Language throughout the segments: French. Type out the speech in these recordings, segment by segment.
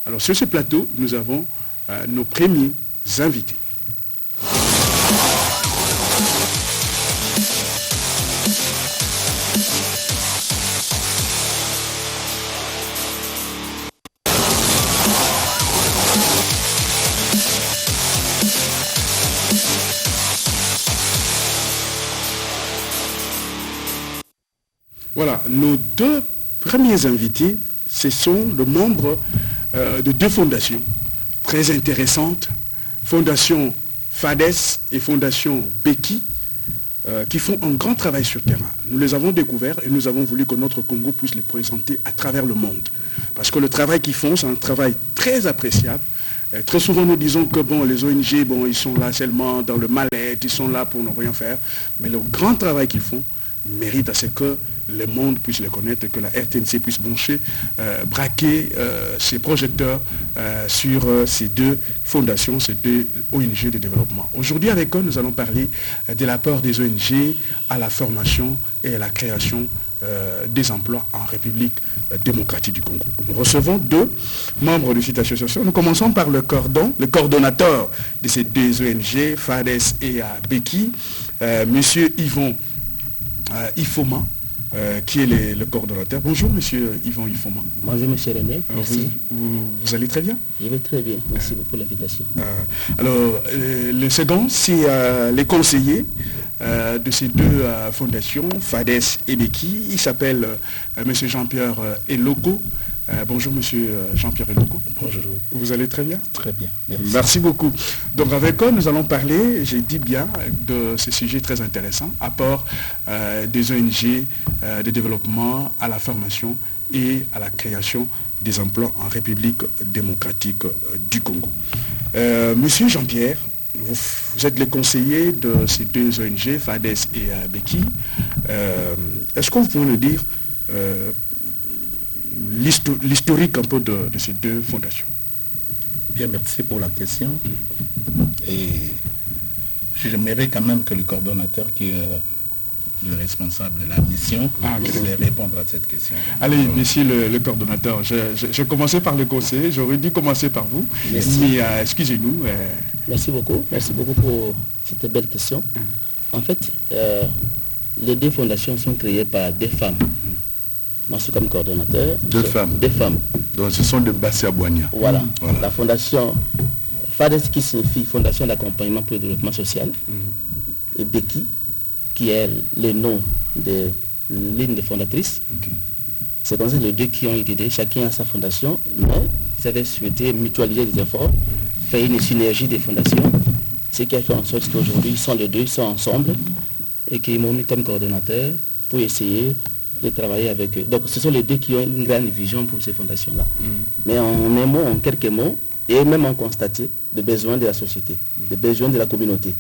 Alors sur ce plateau, nous avons nos premiers invités. Voilà, nos deux premiers invités, ce sont les membres de deux fondations très intéressantes, Fondation FADES et Fondation Beki, qui font un grand travail sur terrain. Nous les avons découverts et nous avons voulu que notre Congo puisse les présenter à travers le monde. Parce que le travail qu'ils font, c'est un travail très appréciable. Très souvent, nous disons que bon, les ONG, bon, ils sont là seulement dans le mal-être, ils sont là pour ne rien faire. Mais le grand travail qu'ils font mérite à ce que le monde puisse le connaître, que la RTNC puisse braquer ses projecteurs sur ces deux fondations, ces deux ONG de développement. Aujourd'hui, avec eux, nous allons parler de l'apport des ONG à la formation et à la création des emplois en République démocratique du Congo. Nous recevons deux membres de cette association. Nous commençons par le coordonnateur de ces deux ONG, FADES et Beki, Monsieur Yvon Ifoma, qui est le coordonnateur. Bonjour Monsieur Yvon Ifoma. Bonjour Monsieur René, merci. Vous allez très bien? Je vais très bien, merci beaucoup pour l'invitation. Alors, le second, c'est les conseillers de ces deux fondations, FADES et Beki. Il s'appelle Monsieur Jean-Pierre Eloko. Bonjour Monsieur Jean-Pierre Eloko. Bonjour. Vous allez très bien? Très bien, merci beaucoup. Donc avec eux, nous allons parler, j'ai dit bien, de ce sujet très intéressant, apport des ONG de développement à la formation et à la création des emplois en République démocratique du Congo. Monsieur Jean-Pierre, vous êtes le conseiller de ces deux ONG, FADES et Beki. Est-ce que vous pouvez nous dire l'historique un peu de ces deux fondations? Bien, merci pour la question. Et j'aimerais quand même que le coordonnateur qui est le responsable de la mission puisse répondre à cette question. Allez, monsieur le coordonnateur, je commençais par le conseiller, j'aurais dû commencer par vous. Merci. Mais excusez-nous. Merci beaucoup pour cette belle question. En fait, les deux fondations sont créées par des femmes. Moi, je suis comme coordonnateur. Deux femmes. Donc, ce sont de Bassi-Abouania. Voilà. La fondation FADES, qui signifie Fondation d'accompagnement pour le développement social, et Beki, qui est le nom de l'une des fondatrices. C'est comme ça les deux qui ont eu l'idée, chacun a sa fondation, mais ils avaient souhaité mutualiser les efforts, faire une synergie des fondations, ce qui a fait en sorte qu'aujourd'hui, ils sont les deux, ils sont ensemble, et qu'ils m'ont mis comme coordonnateur pour essayer de travailler avec eux. Donc ce sont les deux qui ont une grande vision pour ces fondations-là. Mais en quelques mots, et même en constaté les besoins de la société, les besoins de la communauté.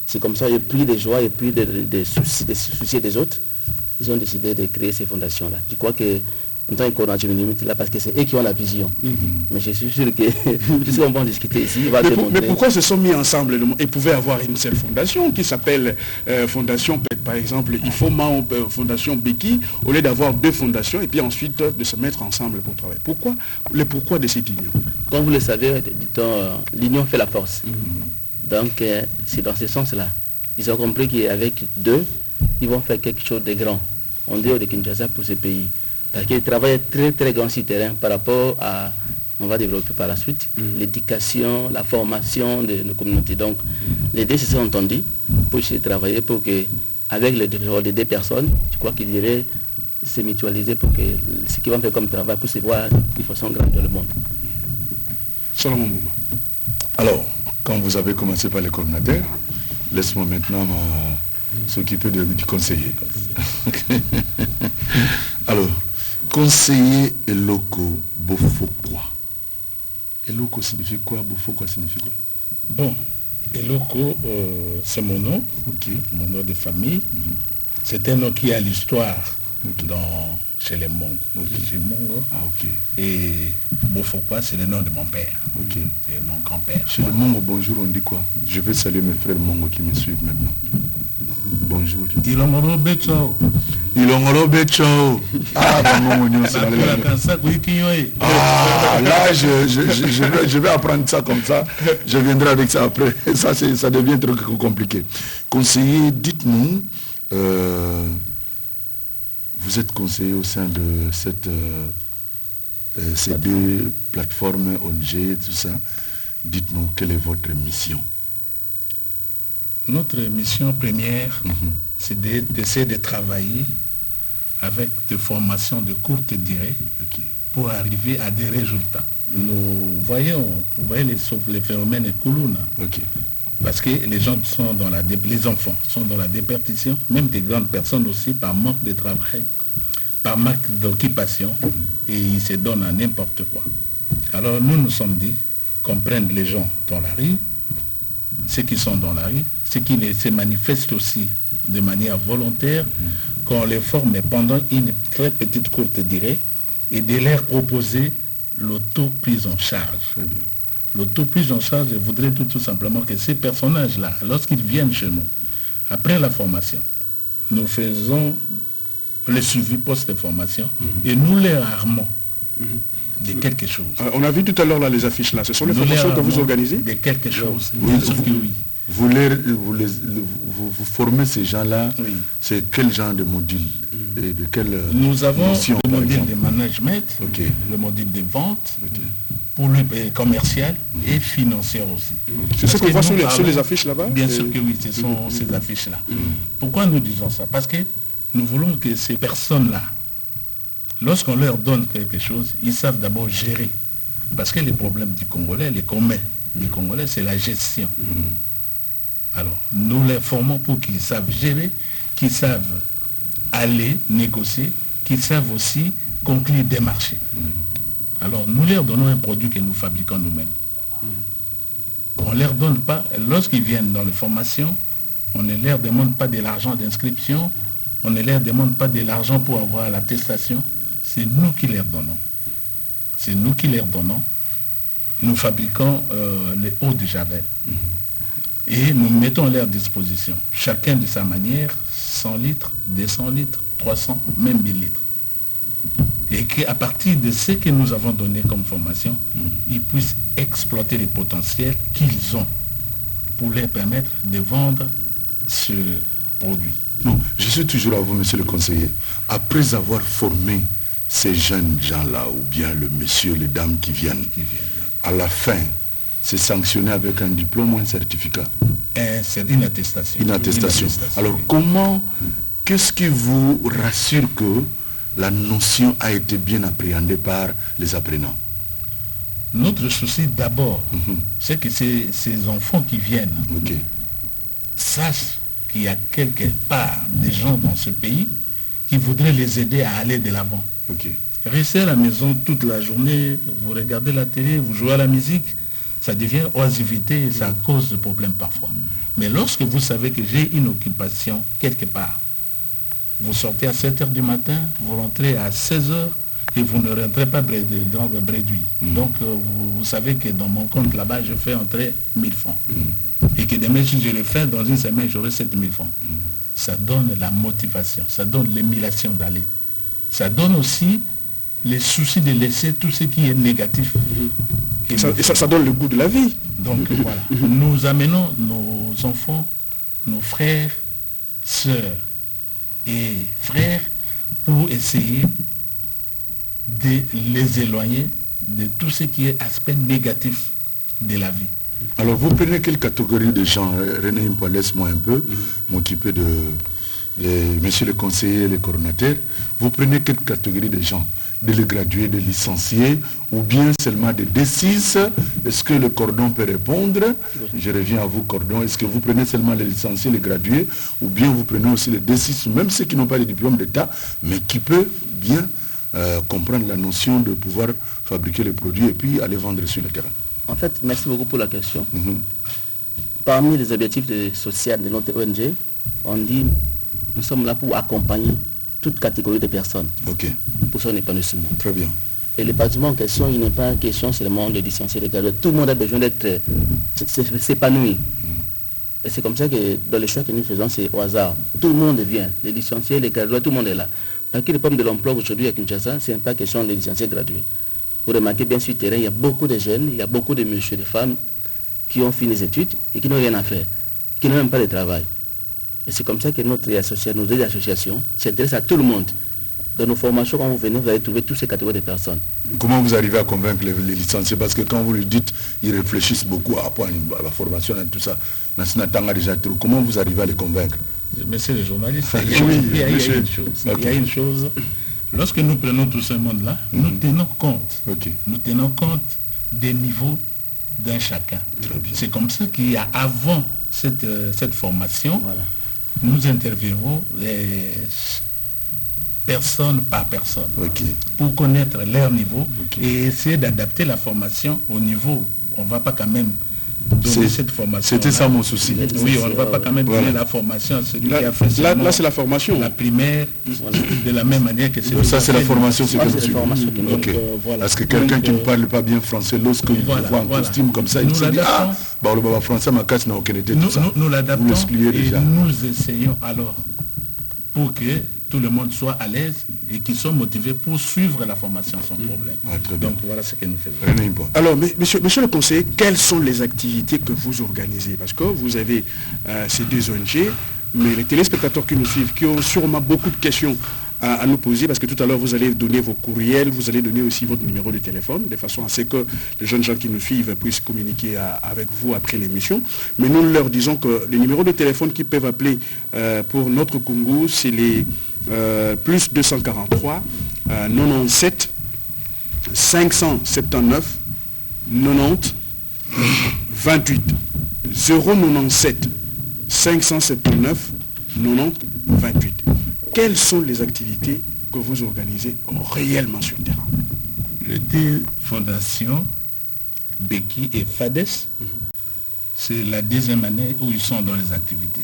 C'est comme ça, et puis des joies, et puis des soucis des autres, ils ont décidé de créer ces fondations-là. Je crois que en tant que coordonnateur, je me limite là parce que c'est eux qui ont la vision. Mais je suis sûr que, puisqu'on va en discuter ici, il va mais pourquoi se sont mis ensemble et pouvaient avoir une seule fondation qui s'appelle Fondation, par exemple, Ifoma ou Fondation Beki, au lieu d'avoir deux fondations et puis ensuite de se mettre ensemble pour travailler? Pourquoi? Le pourquoi de cette union? Comme vous le savez, l'union fait la force. Donc, c'est dans ce sens-là. Ils ont compris qu'avec deux, ils vont faire quelque chose de grand, en dehors de Kinshasa pour ce pays. Parce qu'ils travaillent très très grand sur le terrain par rapport à, on va développer par la suite, l'éducation, la formation de nos communautés. Donc, les deux se sont entendus pour essayer de travailler pour que, avec le développement des deux personnes, je crois qu'ils iraient se mutualiser pour que ce qu'ils vont faire comme travail puisse se voir de façon grande dans le monde. Solomon Mouma. Alors, quand vous avez commencé par les coordonnateurs, laisse-moi maintenant s'occuper du conseiller. Alors, conseiller Eloko Bofokwa. Eloko signifie quoi? Bofokwa signifie quoi? Bon, Eloko, c'est mon nom, mon nom de famille. C'est un nom qui a l'histoire chez les Mongo. Chez Mongo. Et Bofokwa, c'est le nom de mon père. Et mon grand-père. Chez les Mongo, bonjour, on dit quoi? Je vais saluer mes frères Mongo qui me suivent maintenant. Bonjour. Il là, je vais apprendre ça comme ça. Je viendrai avec ça après. Ça devient trop compliqué. Conseiller, dites-nous, vous êtes conseiller au sein de ces deux plateformes ONG, tout ça. Dites-nous, quelle est votre mission? Notre mission première, c'est d'essayer de travailler avec des formations de courte durée pour arriver à des résultats. Vous voyez les phénomènes Koulouna. Parce que les gens sont dans les enfants sont dans la déperdition, même des grandes personnes aussi, par manque de travail, par manque d'occupation, et ils se donnent à n'importe quoi. Alors nous sommes dit qu'on prenne les gens dans la rue, ceux qui sont dans la rue, ceux qui se manifestent aussi de manière volontaire, qu'on les forme pendant une très petite courte durée et de leur proposer l'auto-prise en charge. L'auto-prise en charge, je voudrais tout simplement que ces personnages-là, lorsqu'ils viennent chez nous, après la formation, nous faisons le suivi post-formation et nous les armons de quelque chose. On a vu tout à l'heure là les affiches là, ce sont les formations que vous organisez? De quelque chose, Vous formez ces gens-là, c'est quel genre de module et de quelle Nous avons le module de management, le module de vente, pour le commercial et financier aussi. C'est ce qu'on voit sur les affiches là-bas? Bien sûr que oui, ce sont ces affiches-là. Pourquoi nous disons ça? Parce que nous voulons que ces personnes-là, lorsqu'on leur donne quelque chose, ils savent d'abord gérer. Parce que les problèmes du Congolais, les communs du Congolais, c'est la gestion. Alors, nous les formons pour qu'ils savent gérer, qu'ils savent aller négocier, qu'ils savent aussi conclure des marchés. Alors, nous leur donnons un produit que nous fabriquons nous-mêmes. On ne leur donne pas, lorsqu'ils viennent dans les formations, on ne leur demande pas de l'argent d'inscription, on ne leur demande pas de l'argent pour avoir l'attestation, c'est nous qui leur donnons. C'est nous qui leur donnons. Nous fabriquons les eaux de Javel. Et nous mettons à leur disposition, chacun de sa manière, 100 litres, 200 litres, 300, même 1000 litres. Et qu'à partir de ce que nous avons donné comme formation, ils puissent exploiter les potentiels qu'ils ont pour leur permettre de vendre ce produit. Non, je suis toujours à vous, monsieur le conseiller. Après avoir formé ces jeunes gens-là, ou bien le monsieur, les dames qui viennent, à la fin, c'est sanctionné avec un diplôme ou un certificat? C'est une attestation. Une attestation. Alors qu'est-ce qui vous rassure que la notion a été bien appréhendée par les apprenants? Notre souci d'abord, c'est que ces enfants qui viennent sachent qu'il y a quelque part des gens dans ce pays qui voudraient les aider à aller de l'avant. Rester à la maison toute la journée, vous regardez la télé, vous jouez à la musique, ça devient oisivité et ça cause de problèmes parfois. Mais lorsque vous savez que j'ai une occupation quelque part, vous sortez à 7h du matin, vous rentrez à 16h et vous ne rentrez pas dans le bréduit. Donc vous savez que dans mon compte là-bas, je fais entrer 1000 francs. Et que demain, si je le fais, dans une semaine, j'aurai 7000 francs. Ça donne la motivation, ça donne l'émulation d'aller. Ça donne aussi les soucis de laisser tout ce qui est négatif. Et ça donne le goût de la vie. Donc voilà, nous amenons nos enfants, nos frères, sœurs et frères pour essayer de les éloigner de tout ce qui est aspect négatif de la vie. Alors vous prenez quelle catégorie de gens? René Impa, laisse-moi un peu m'occuper de monsieur le conseiller, les coordonnateurs. Vous prenez quelle catégorie de gens? Des gradués, des licenciés, ou bien seulement des D6? Est-ce que le cordon peut répondre? Je reviens à vous, cordon. Est-ce que vous prenez seulement les licenciés, les gradués, ou bien vous prenez aussi les D6, même ceux qui n'ont pas de diplôme d'État, mais qui peuvent bien comprendre la notion de pouvoir fabriquer les produits et puis aller vendre sur le terrain? En fait, merci beaucoup pour la question. Parmi les objectifs sociaux de notre ONG, on dit nous sommes là pour accompagner toute catégorie de personnes pour son épanouissement. Très bien. Et l'épanouissement en question, il n'est pas une question seulement de licencier les gradués. Tout le monde a besoin d'être s'épanouir. Et c'est comme ça que dans les choix que nous faisons, c'est au hasard. Tout le monde vient, les licenciés, les gradués, tout le monde est là. Parce que le problème de l'emploi aujourd'hui à Kinshasa, c'est pas question des licenciés gradués. Vous remarquez bien sur le terrain, il y a beaucoup de jeunes, il y a beaucoup de messieurs, de femmes qui ont fini les études et qui n'ont rien à faire, qui n'ont même pas de travail. Et c'est comme ça que nos deux associations s'intéressent à tout le monde. Dans nos formations, quand vous venez, vous allez trouver toutes ces catégories de personnes. Comment vous arrivez à convaincre les licenciés? Parce que quand vous le dites, ils réfléchissent beaucoup à la formation et tout ça. Comment vous arrivez à les convaincre? Monsieur le journaliste, il y a une chose. Lorsque nous prenons tout ce monde-là, nous tenons compte. Nous tenons compte des niveaux d'un chacun. C'est comme ça qu'il y a avant cette formation, nous interviewons personne par personne pour connaître leur niveau et essayer d'adapter la formation au niveau. On ne va pas quand même donner cette formation. C'était ça mon souci. Oui, on ne va pas quand même donner la formation à celui qui a fait là c'est la formation. La primaire, de la même manière que c'est... Ça c'est la formation, c'est la formation. Parce que quelqu'un qui ne parle pas bien français, lorsqu'il voit un costume comme ça, il se dit, le français m'a cassé n'a aucun été tout ça. Nous l'adaptons et nous essayons alors pour que tout le monde soit à l'aise et qu'ils soient motivés pour suivre la formation sans problème. Donc voilà ce que nous faisons. Alors, monsieur le conseiller, quelles sont les activités que vous organisez? Parce que vous avez ces deux ONG, mais les téléspectateurs qui nous suivent, qui ont sûrement beaucoup de questions à nous poser, parce que tout à l'heure vous allez donner vos courriels, vous allez donner aussi votre numéro de téléphone, de façon à ce que les jeunes gens qui nous suivent puissent communiquer avec vous après l'émission. Mais nous leur disons que les numéros de téléphone qu'ils peuvent appeler pour notre Congo, c'est les plus 243 97 579 90 28 097 579 90 28. Quelles sont les activités que vous organisez réellement sur le terrain? Les deux fondations, Beki et Fades, c'est la deuxième année où ils sont dans les activités.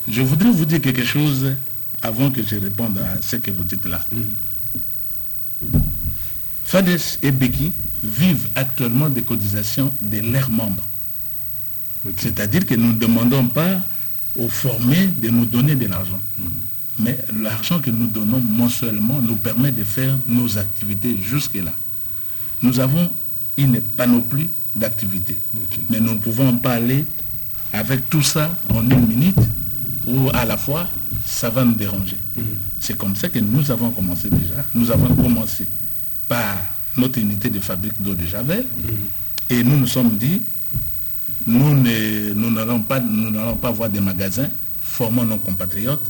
Je voudrais vous dire quelque chose avant que je réponde à ce que vous dites là. Fades et Beki vivent actuellement des cotisations de leurs membres. C'est-à-dire que nous ne demandons pas aux formés de nous donner de l'argent. Mais l'argent que nous donnons mensuellement nous permet de faire nos activités jusque-là. Nous avons une panoplie d'activités. Mais nous ne pouvons pas aller avec tout ça en une minute ou à la fois, ça va nous déranger. C'est comme ça que nous avons commencé déjà. Nous avons commencé par notre unité de fabrique d'eau de Javel et nous nous sommes dit, nous n'allons pas voir des magasins formant nos compatriotes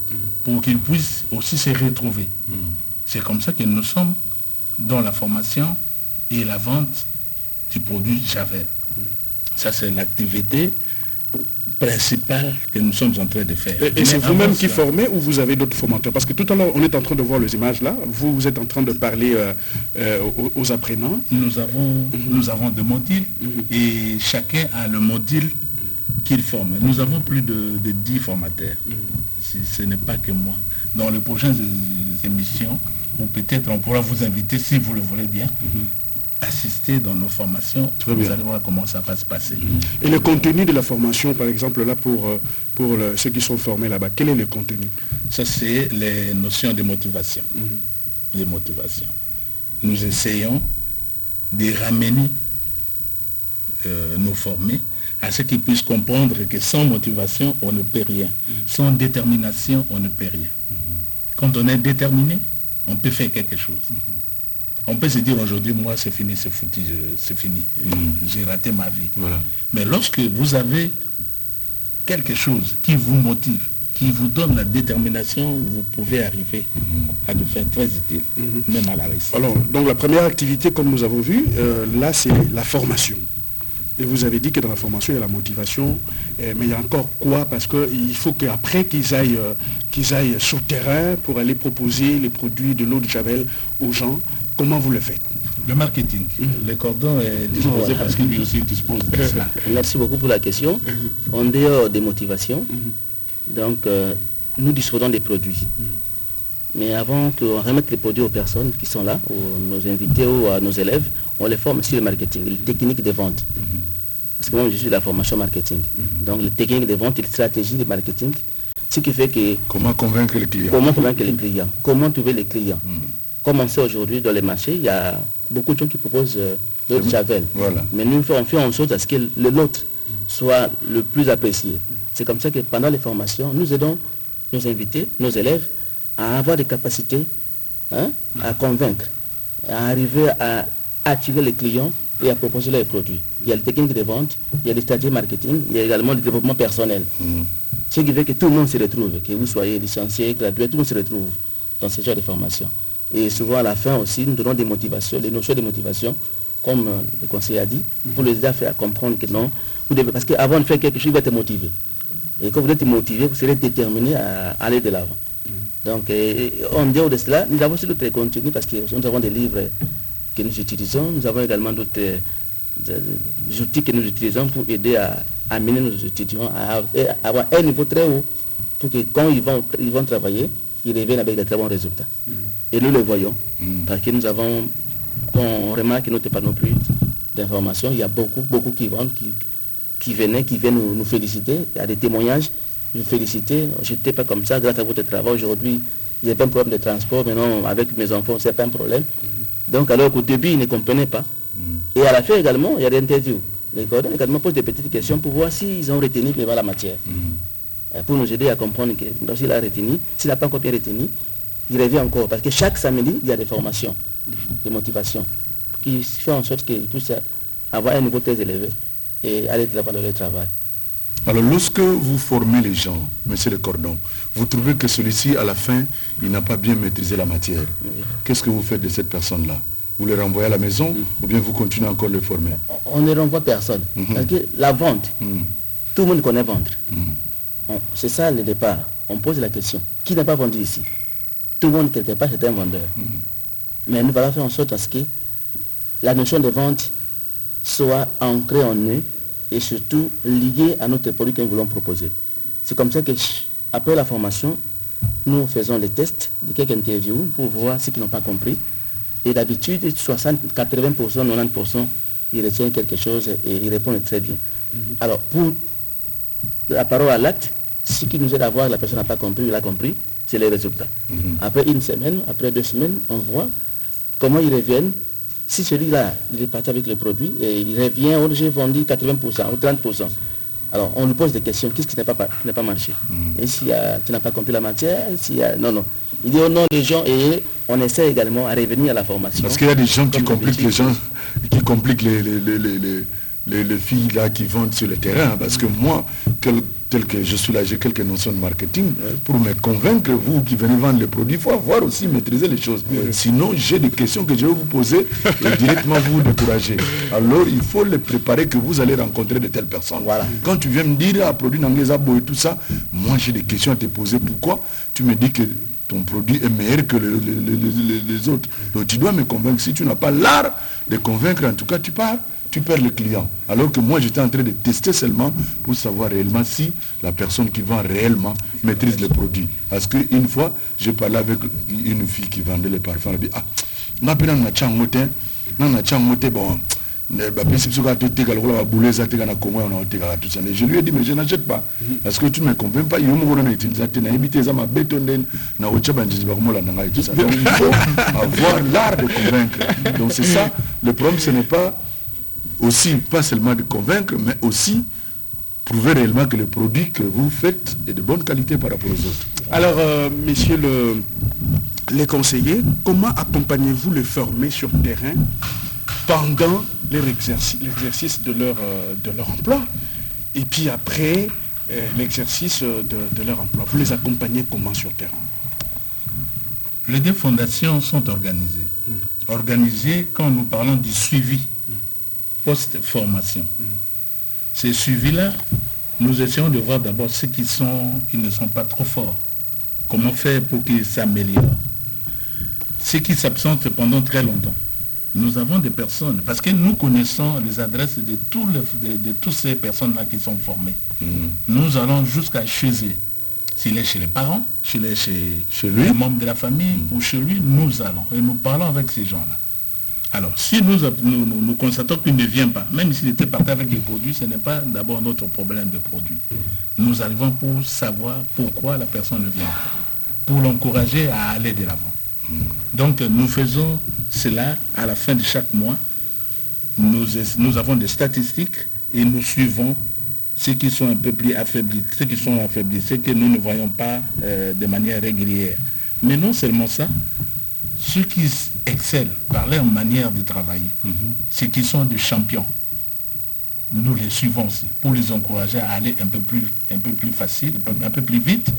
pour qu'ils puissent aussi se retrouver. C'est comme ça que nous sommes dans la formation et la vente du produit Javel. Ça, c'est l'activité principale que nous sommes en train de faire. Et c'est vous-même qui formez ou vous avez d'autres formateurs? Parce que tout à l'heure, on est en train de voir les images là. Vous êtes en train de parler aux apprenants. Nous avons deux modules et chacun a le module qu'il forme. Nous avons plus de 10 formateurs. Ce n'est pas que moi. Dans les prochaines émissions, ou peut-être on pourra vous inviter, si vous le voulez bien, assister dans nos formations. Vous allez voir comment ça va se passer. Et le contenu de la formation, par exemple, là, pour ceux qui sont formés là-bas, quel est le contenu? Ça, c'est les notions de motivation. Les motivations. Nous essayons de ramener nos formés à ce qu'ils puissent comprendre que sans motivation, on ne peut rien. Sans détermination, on ne peut rien. Quand on est déterminé, on peut faire quelque chose. On peut se dire aujourd'hui, moi c'est fini, c'est foutu, c'est fini. J'ai raté ma vie. Mais lorsque vous avez quelque chose qui vous motive, qui vous donne la détermination, vous pouvez arriver à de faire très utile, même à la réussite. Alors, donc la première activité, comme nous avons vu, là c'est la formation. Et vous avez dit que dans la formation, il y a la motivation, mais il y a encore quoi? Parce qu'il faut qu'après qu'ils aillent sur le terrain pour aller proposer les produits de l'eau de Javel aux gens. Comment vous le faites? Le marketing. Le cordon est disposé parce qu'il lui aussi dispose de cela. Merci beaucoup pour la question. En dehors des motivations, donc nous disposons des produits. Mais avant qu'on remette les produits aux personnes qui sont là, nos invités ou à nos élèves, on les forme sur le marketing, les techniques de vente. parce que moi je suis de la formation marketing. Donc les techniques de vente et les stratégies de marketing, ce qui fait que... Comment convaincre les clients? Comment convaincre les clients? Comment trouver les clients? Comme on sait aujourd'hui dans les marchés, il y a beaucoup de gens qui proposent l'eau de Javel. Voilà. Mais nous on fait en sorte à ce que le nôtre soit le plus apprécié. C'est comme ça que pendant les formations, nous aidons nos invités, nos élèves, à avoir des capacités à convaincre, à arriver à attirer les clients et à proposer leurs produits. Il y a les techniques de vente, il y a les stratégies marketing, il y a également le développement personnel. Ce qui fait que tout le monde se retrouve, que vous soyez licencié, gradué, tout le monde se retrouve dans ce genre de formation. Et souvent à la fin aussi, nous donnons des motivations, des notions de motivation, comme le conseiller a dit, pour les aider à faire comprendre que non, vous devez, parce qu'avant de faire quelque chose, vous êtes motivé. Et quand vous êtes motivé, vous serez déterminé à aller de l'avant. Donc, en dehors de cela, nous avons aussi d'autres contenus parce que nous avons des livres que nous utilisons. Nous avons également d'autres outils que nous utilisons pour aider à amener nos étudiants à avoir un niveau très haut pour que quand ils vont travailler, ils reviennent avec de très bons résultats. Et nous le voyons parce que nous avons, on remarque que notre panoplie d'informations, il y a beaucoup qui viennent nous féliciter. Il y a des témoignages. Vous féliciter, je n'étais pas comme ça, grâce à votre travail aujourd'hui, il n'y a pas un problème de transport, maintenant avec mes enfants, c'est pas un problème. Donc alors qu'au début, ils ne comprenaient pas. Et à la fin également, il y a des interviews. Les coordonnateurs également posent des petites questions pour voir s'ils ont retenu la matière. Pour nous aider à comprendre que s'il a retenu, s'il n'a pas encore bien retenu, il revient encore. Parce que chaque samedi, il y a des formations, des motivations, qui font en sorte qu'ils puissent avoir un niveau très élevé et aller de l'avant dans leur travail. Alors, lorsque vous formez les gens, monsieur Le Cordon, vous trouvez que celui-ci, à la fin, il n'a pas bien maîtrisé la matière. Qu'est-ce que vous faites de cette personne-là? Vous le renvoyez à la maison ou bien vous continuez encore à le former? On ne renvoie personne. Parce que la vente, tout le monde connaît vendre. C'est ça le départ. On pose la question. Qui n'a pas vendu ici? Tout le monde, quelque part, c'est un vendeur. Mais nous allons faire en sorte à ce que la notion de vente soit ancrée en eux et surtout lié à notre produit que nous voulons proposer. C'est comme ça que, après la formation, nous faisons les tests de quelques interviews pour voir ceux qui n'ont pas compris. Et d'habitude, 60, 80%, 90%, ils retiennent quelque chose et ils répondent très bien. Alors, pour la parole à l'acte, ce qui nous aide à voir que la personne n'a pas compris, il a compris, c'est les résultats. Après une semaine, après 2 semaines, on voit comment ils reviennent. Si celui-là, il est parti avec le produit et il revient, j'ai vendu 80% ou 30%. Alors, on lui pose des questions. Qu'est-ce qui n'a pas marché? Et si tu n'as pas compris la matière, non. Il dit, oh non, les gens, et on essaie également à revenir à la formation. Parce qu'il y a des gens qui compliquent les gens, qui compliquent les filles là qui vendent sur le terrain. Parce que moi, tel que je suis là, j'ai quelques notions de marketing. Pour me convaincre, vous qui venez vendre les produits, il faut avoir aussi maîtrisé les choses. Sinon, j'ai des questions que je vais vous poser et directement vous décourager. Alors, il faut les préparer que vous allez rencontrer de telles personnes. Voilà. Quand tu viens me dire, produit d'anglais et tout ça, moi j'ai des questions à te poser. Pourquoi tu me dis que ton produit est meilleur que les autres? Donc tu dois me convaincre. Si tu n'as pas l'art de convaincre, en tout cas, tu perds le client. Alors que moi, j'étais en train de tester seulement pour savoir réellement si la personne qui vend réellement maîtrise le produit. Parce qu'une fois, j'ai parlé avec une fille qui vendait les parfums. Elle a dit, bon, je lui ai dit, mais je n'achète pas. Parce que tu ne me convaincs pas. Il faut avoir l'art de convaincre. Donc c'est ça. Le problème, ce n'est pas seulement de convaincre, mais aussi prouver réellement que le produit que vous faites est de bonne qualité par rapport aux autres. Alors, messieurs les conseillers, comment accompagnez-vous les formés sur terrain pendant l'exercice de leur emploi et puis après l'exercice de leur emploi? Vous les accompagnez comment sur terrain? Les deux fondations sont organisées. Organisées quand nous parlons du suivi post-formation. Ces suivis-là, nous essayons de voir d'abord ceux qui ne sont pas trop forts. Comment faire pour qu'ils s'améliorent. Ceux qui s'absentent pendant très longtemps. Nous avons des personnes, parce que nous connaissons les adresses de toutes ces personnes-là qui sont formées. Nous allons jusqu'à chez eux. S'il est chez les parents, s'il est chez lui, les membres de la famille ou chez lui, nous allons. Et nous parlons avec ces gens-là. Alors, si nous constatons qu'il ne vient pas, même s'il était parti avec des produits, ce n'est pas d'abord notre problème de produit. Nous arrivons pour savoir pourquoi la personne ne vient pas, pour l'encourager à aller de l'avant. Donc, nous faisons cela à la fin de chaque mois. Nous avons des statistiques et nous suivons ceux qui sont un peu plus affaiblis, ceux que nous ne voyons pas de manière régulière. Mais non seulement ça, ceux qui excellent par leur manière de travailler, ceux qui sont des champions, nous les suivons aussi pour les encourager à aller un peu plus facile, un peu plus vite,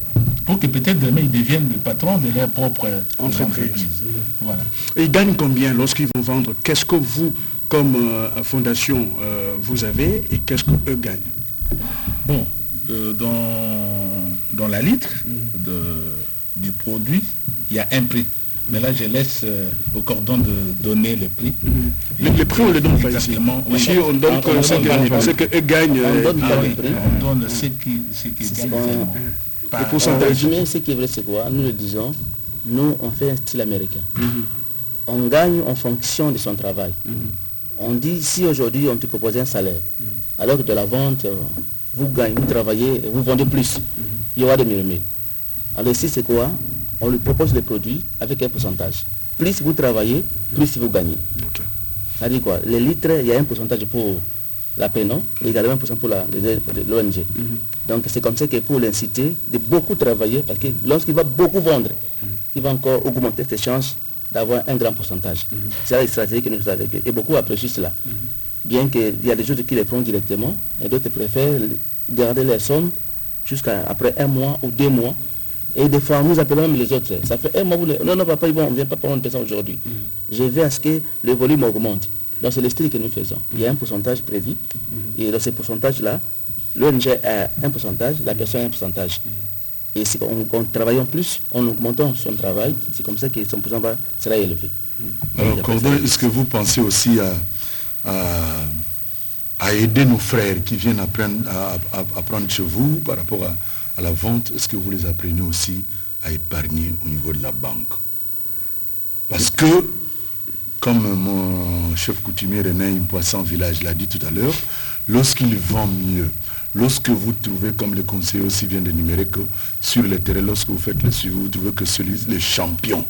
pour que peut-être demain ils deviennent les patrons de leur propre entreprise. Voilà. Et ils gagnent combien lorsqu'ils vont vendre? Qu'est-ce que vous, comme fondation, vous avez et qu'est-ce qu'eux gagnent? Bon, dans la litre du produit, il y a un prix. Mais là, je laisse au cordon de donner le prix. Le prix, on ne le donne pas ici. Ici, on donne ce qu'eux gagnent. On donne ce qu'ils gagnent. Le pourcentage. Ce qui est vrai, c'est quoi? Nous le disons, nous, on fait un style américain. On gagne en fonction de son travail. On dit, si aujourd'hui, on te propose un salaire, alors que de la vente, vous gagnez, vous travaillez, vous vendez plus, il y aura des murmures. Alors ici, c'est quoi? On lui propose les produits avec un pourcentage. Plus vous travaillez, plus vous gagnez. Ça dit quoi? Les litres, il y a un pourcentage pour la PNO et également un pourcentage pour l'ONG. Donc c'est comme ça que pour l'inciter de beaucoup travailler, parce que lorsqu'il va beaucoup vendre, il va encore augmenter ses chances d'avoir un grand pourcentage. C'est la stratégie que nous avons avec eux. Et beaucoup apprécient cela. Bien qu'il y a des choses qui les prennent directement et d'autres préfèrent garder les sommes jusqu'à après 1 mois ou 2 mois. Et des fois, nous appelons même les autres. Ça fait 1 mois, non, papa, on ne vient pas prendre une personne aujourd'hui. Je veux à ce que le volume augmente. Donc, c'est le style que nous faisons. Il y a un pourcentage prévu. Et dans ce pourcentage-là, l'ONG a un pourcentage, la personne a un pourcentage. Et si on travaille en plus, en augmentant son travail, c'est comme ça que son pourcentage sera élevé. Alors, Cordon, est-ce que vous pensez aussi à aider nos frères qui viennent apprendre chez vous par rapport à la vente? Est-ce que vous les apprenez aussi à épargner au niveau de la banque? Parce que, comme mon chef coutumier René Poisson Village l'a dit tout à l'heure, lorsqu'il vend mieux, lorsque vous trouvez, comme le conseiller aussi vient d'énumérer, que sur le terrain, lorsque vous faites le suivi, vous trouvez que le champion,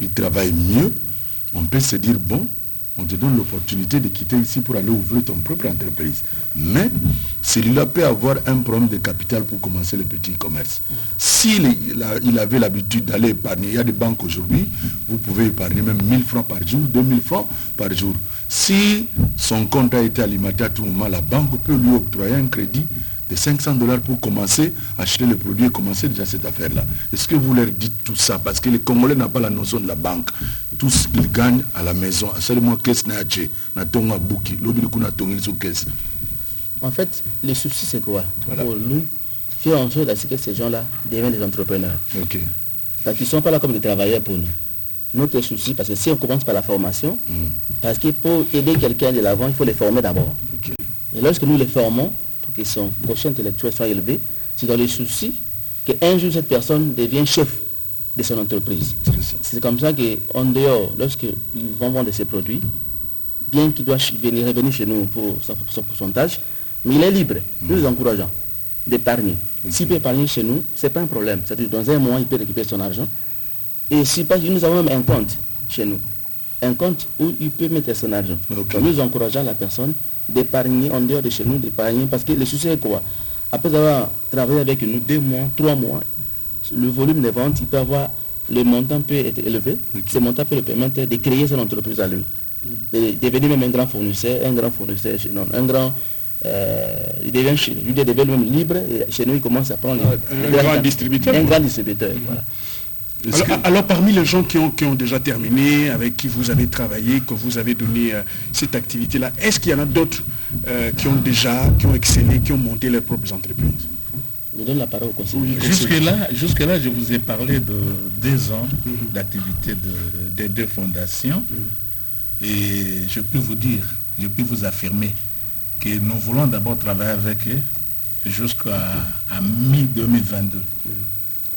il travaille mieux, on peut se dire, bon, on te donne l'opportunité de quitter ici pour aller ouvrir ton propre entreprise. Mais celui-là peut avoir un problème de capital pour commencer le petit commerce. S'il avait l'habitude d'aller épargner, il y a des banques aujourd'hui, vous pouvez épargner même 1000 francs par jour, 2000 francs par jour. Si son compte a été alimenté à tout moment, la banque peut lui octroyer un crédit de 500 $ pour commencer à acheter le produit et commencer déjà cette affaire-là. Est-ce que vous leur dites tout ça? Parce que les Congolais n'ont pas la notion de la banque. Tout ce qu'ils gagnent à la maison, seulement qu'est-ce n'a tonga bouki, en fait, le souci c'est quoi? Voilà. Pour nous, faire en sorte à ce que ces gens-là deviennent des entrepreneurs. Donc ils ne sont pas là comme des travailleurs pour nous. Notre souci, parce que si on commence par la formation, parce que pour aider quelqu'un de l'avant, il faut les former d'abord. Et lorsque nous les formons, pour que son quotient intellectuel soit élevé, c'est dans le souci qu'un jour cette personne devient chef de son entreprise. C'est comme ça qu'en dehors, lorsqu'ils vont vendre ces produits, bien qu'il doit revenir chez nous pour son pourcentage, mais il est libre. Nous les encourageons d'épargner. S'il peut épargner chez nous, ce n'est pas un problème. C'est-à-dire dans 1 mois, il peut récupérer son argent. Et si pas, nous avons même un compte chez nous. Un compte où il peut mettre son argent. Donc nous encourageons la personne d'épargner en dehors de chez nous, d'épargner. Parce que le souci est quoi? Après avoir travaillé avec nous 2 mois, 3 mois, le volume de vente, il peut avoir, le montant peut être élevé. Ce montant peut le permettre de créer son entreprise à lui. De devenir même un grand fournisseur chez nous, il devient même libre et chez nous il commence à prendre un grand distributeur. Voilà. Alors parmi les gens qui ont déjà terminé, avec qui vous avez travaillé, que vous avez donné cette activité-là, est-ce qu'il y en a d'autres qui ont excellé, qui ont monté leurs propres entreprises? Je donne la parole au conseiller. Jusque-là, je vous ai parlé de 2 ans d'activité des 2 fondations. Et je peux vous dire, je peux vous affirmer que nous voulons d'abord travailler avec eux jusqu'à mi-2022.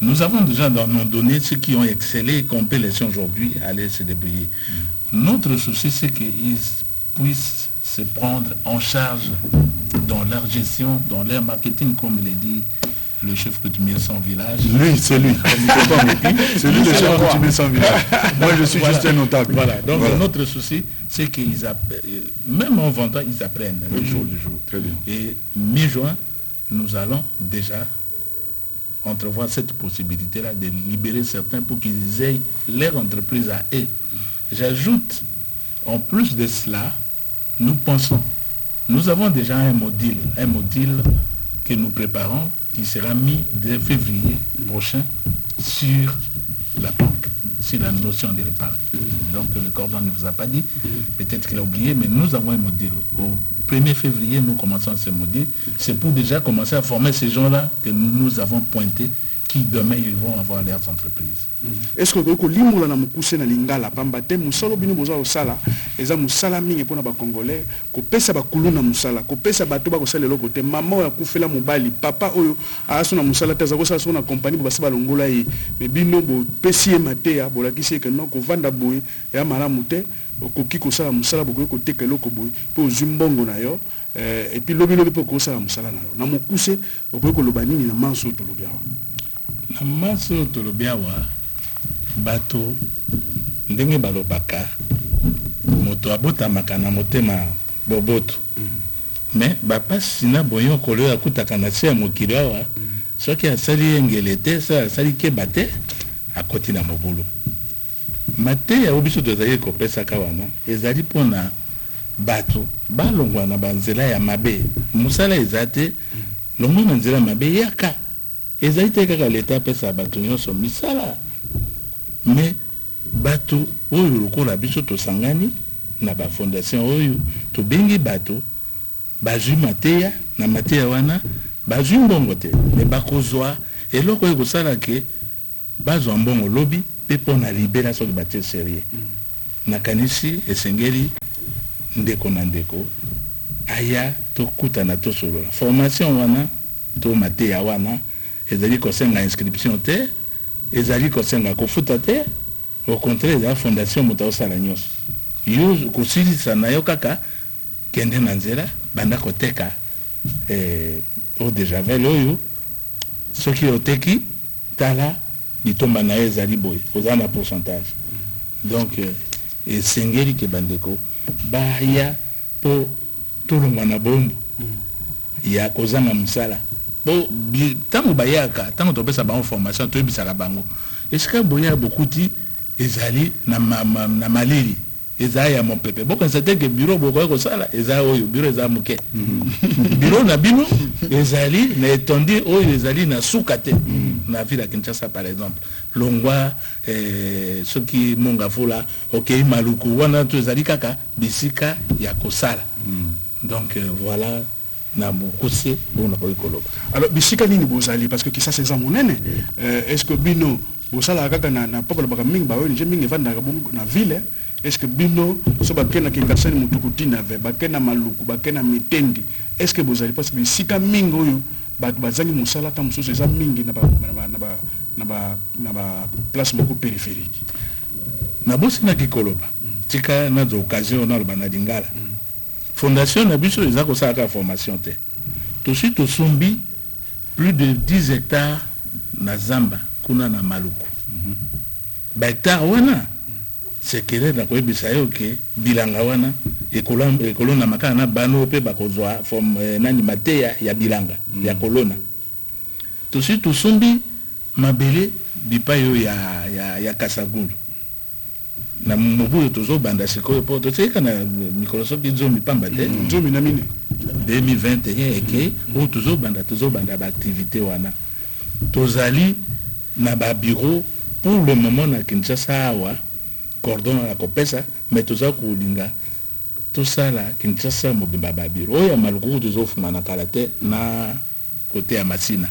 Nous avons déjà dans nos données ceux qui ont excellé et qu'on peut laisser aujourd'hui aller se débrouiller. Notre souci, c'est qu'ils puissent se prendre en charge dans leur gestion, dans leur marketing, comme l'a dit le chef coutumier sans village. Lui, c'est lui. C'est lui le chef coutumier sans village. Moi, je suis juste un notable. Voilà. Donc, notre souci, c'est qu'ils même en vendant, ils apprennent le jour le jour. Très bien. Et mi-juin, nous allons déjà entrevoir cette possibilité-là de libérer certains pour qu'ils aient leur entreprise à eux. J'ajoute, en plus de cela, nous pensons, nous avons déjà un module que nous préparons qui sera mis dès février prochain sur la banque, sur la notion de l'épargne. Donc le cordon ne vous a pas dit, peut-être qu'il a oublié, mais nous avons un module. Au 1er février, nous commençons ce module. C'est pour déjà commencer à former ces gens-là que nous avons pointés, qui demain ils vont avoir leurs entreprises. Est-ce que vous limola na mukuse na lingala pamba te musalo bino boza osala eza musala mingi pona ba congolais ko pesa ba kuluna musala ko pesa bato ba ko sala loko te mama ya kufela mobali papa oyo aso na musala te za ko sala na compagnie ba sala longola yi me bino bo pesi mate ya bolakisi ke non ko vanda boy ya malamu te ko ki ko sala musala bo ko teka loko boy po zumbongo na yo et puis lobi po ko sala musala na yo na mukuse ko loba nini na manso to lobiawa na manso to lobiawa bato ndenge balobaka moto abotamaka na motema boboto mais bapasi na boyo kolo akutaka na se ya mokili awa soki asali engele te sa asali keba te akoti na mobulu mate ya obiso tozali kopesaka wana ezali mpona bato balongwa na banzela ya mabe mosala eza te longwa na nzela mabe yaka ezali te kaka leta apesa bato nyonso misala mais bato oyo lokola biso tosangani na ba fondation oyo tobengi bato bazwi mateya na mateya wana bazwi mbongo te mais bakozwa eloko oyo kosala ke bazwa mbongo lobi mpe mpona libera soki batie serie nakanisi esengeli ndeko na ndeko aya tokutana tosolola formation wana to mateya wana ezali kosenga inscription te ezali kosenga kofuta te au contraire la fondation moto osala nyonso yo kosilisa na yo kaka kende na nzela banda koteka eau de javel oyo soki oteki tala litomba na yo ezali boye oza na pourcentage donc esengeli ke bandeko baya mpo tolongwa na bombo ya kozanga mosala bo tango bayaka tango topesa bango formation toyebisaka bango esika boya bokuti ezali na malili ezali ya mopepe bokanisa te ke bureau bokoya kosala ezali oyo bureau ezali moke bureau na bino ezali na etondi oyo ezali na suka te na ville ya Kinshasa par exemple longwa soki mongafula okei maluku wana to ezali kaka bisika ya kosala donc voilà. Alors, bisika nini bozali parce que qui ça c'est ça monene est-ce que bino bosala kaka na papa baka mingi ba oni je mingi vanda na ville est-ce que bino so ba kena kingasani mutukuti na ve ba kena maluku ba kena mitendi est-ce que bozali parce que bisika mingi oyo ba bazangi musala ta mususu eza mingi na ba place moko périphérique na bosi na kikoloba tika na occasion na ba na dingala fondation na biso eza kosala formation te tosi tosombi plus de 10 hectares na zamba kuna na maluku ba hectare wana sekele na koyebisa yo ke bilanga wana ekolona makana na bano pe bakozwa nani mateya ya bilanga ya kolona tosi tosombi mabele bipayo ya Kasagulu na mobu tozo banda sikoyo po totseka na Microsoft zomi pamba te zomi na mine 2021 eke o tozo banda ba activité wana tozali na ba bureau pour le moment na Kinshasa awa cordon la kopesa mais toza kulinga tosala Kinshasa mobimba ba bureau ya maluku tozo fuma na kalate na côté ya Masina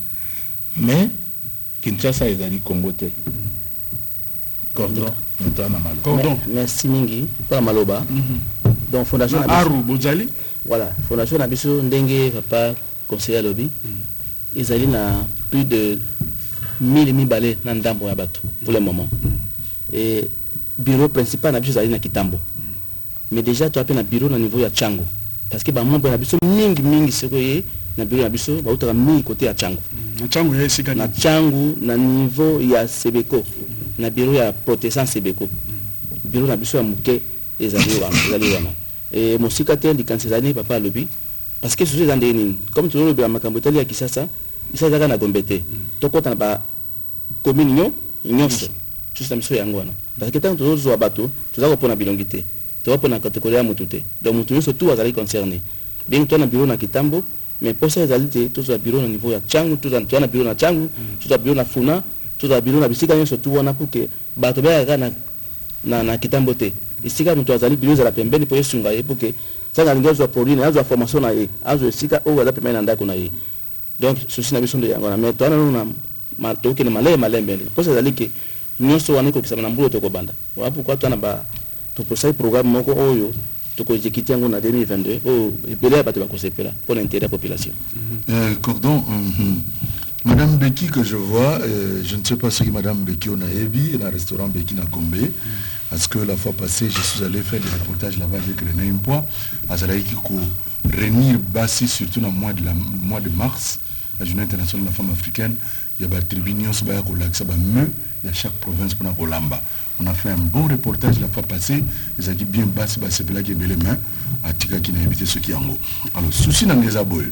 mais Kinshasa ezali Congo te cordon. Merci mingi pour la maloba. Donc fondation Aru Bozali. Voilà, fondation Nabiso Ndenge papa conseiller lobby. Ils allaient na plus de 1000 balais dans Ndambo ya bato pour le moment. Et bureau principal Nabiso allait na Kitambo. mais déjà tu as un bureau au niveau de Tchango. Parce que bah mon bon abisso mingi c'est na bureau abisso ba utaka mingi côté à Tchango. Na Tchango ya sika na Tchango na niveau ya Sebeko na bureau ya protestant Sebeko. Bureau abisso ya muke ezali wana. Et mon secrétaire dit quand ces années papa lobby parce que sous les comme tout le monde makambotali ya kisasa isa zaka na gombete. Tokota na ba commune nyonso. Tout ça monsieur yango wana. Parce que tant que tous bateau, tous a pona bilongité. Tu vas prendre la catégorie à Moutouté. Donc Moutouté, surtout, vous allez concerner. Bien que tu as un bureau à Kitambo, mais pour ça, tu as un bureau au niveau de Tchangu, tu as un bureau à Tchangu, tu as un bureau à Funa, tu as un bureau à Bissika, surtout, on a pour que Batobé na Kitambo. Et si tu as un bureau à la Pembeni pour que pour que ça a un produit, il y a une formation, il y a un Sika ou à la Pembeni. Donc, ceci n'a pas besoin de Yango. Mais toi, on a un malais. Pour ça, que nous sommes en train de se faire un boulot de Kobanda. Voilà pourquoi tu as un tout pour ça programme moko oyo to ko exécuter en 2022 et belé ba te ba ko sepela pour l'intérêt de la population. Cordon, Madame Beki que je vois, je ne sais pas ce que Madame Beki on a évi, le restaurant Beki na Gombe, parce que la fois passée je suis allé faire des reportages là-bas avec René Impois, à Zalaïki ko réunir Bassi surtout dans le mois de mars, la journée internationale de la femme africaine, il y a des tribunaux sur ba ko laksa ba me, il y a chaque province pour na ko lamba. On a fait un bon reportage la fois passée. Ils ont dit bien Bassi, c'est là qui est les mains. À Tika qui n'a évité ce qui est en haut. Alors, souci dans les abois.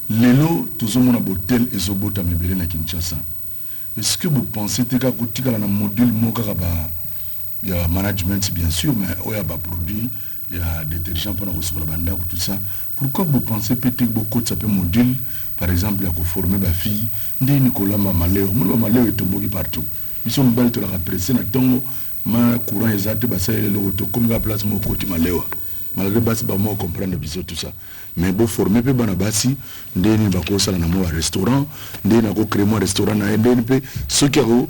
Lélo, tout le monde a hôtel et Zobota Mebele na Kinshasa. Est-ce que vous pensez que Tika a un module il y a management bien sûr, mais il y a des produits, il y a des détergents pour recevoir la banda ou tout ça. Pourquoi vous pensez peut-être que beaucoup de ce module, par exemple, il y a former ma fille, Nicolas Mamaleo, Mamaleo est tombé partout. Ils sont belles de la presse, ma courant exact, comme la place mon côté Maléwa. Malgré que je ne comprends pas tout ça. Mais si vous formez peu Banabasi, vous avez un restaurant, vous avez créé un restaurant, ceux qui ont